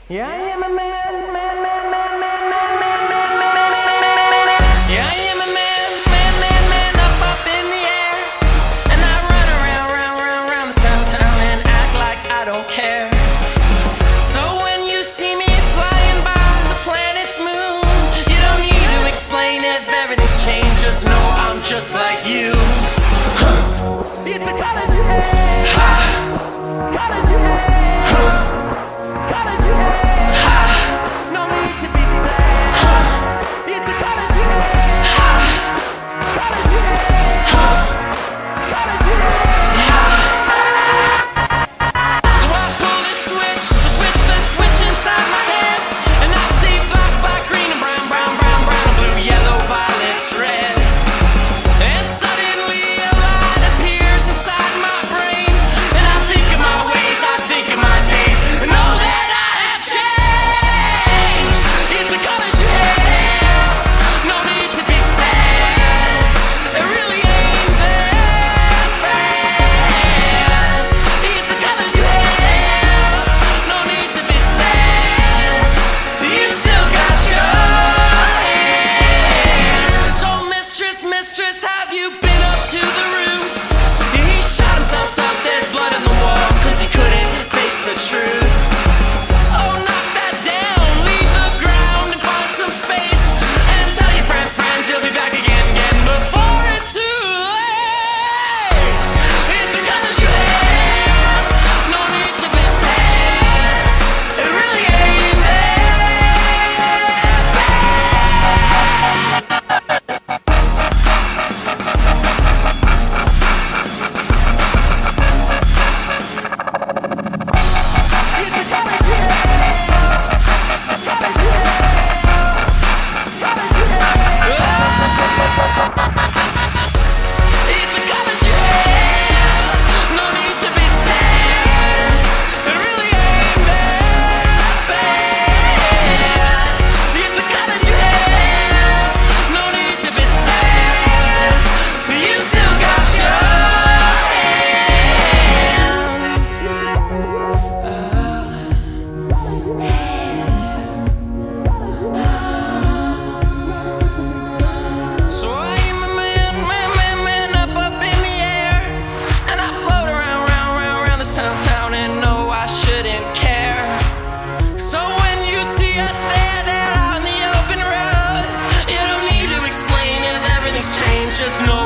Yeah, I am a man, man, man, man, man, man, man, man, man, man, man, man, man. Yeah, I am a man, man, man, man, up in the air. And I run around, round, round, round this town and act like I don't care. So when you see me flying by the planet's moon, you don't need to explain if everything's changed. Just know I'm just like you. It's the colors you hate. Colors you hate. Colors you hate. No need to be sad. It's the colors you hate. Colors you hate. Colors you hate. So I pull the switch inside my head, and I see black, black, green, and brown, brown, brown, brown, and blue, yellow, violets, red. And suddenly a light appears inside my brain, and I think of my ways, I think of my days, and know that I have changed. It's the colors you have, no need to be sad. It really ain't that bad. It's the colors you have, no need to be sad. You still got your hands. So mistress, have you been up to the roof? He shot himself up, dead blood in the wall, 'cause he couldn't face the truth. Oh, knock that down, leave the ground and find some space, and tell your friends, you'll be back again before it's too late. It's the colors you have, no need to be sad. It really ain't that bad. It's the colors you have, colors you have, colors you have. It's the colors you have, no need to be sad. It really ain't that bad. It's the colors you have, no need to be sad. You still got your So I am a man, man, man, man, up in the air, and I float around, round, round, round this town, and know I shouldn't care. So when you see us there out in the open road, you don't need to explain if everything's changed. Just know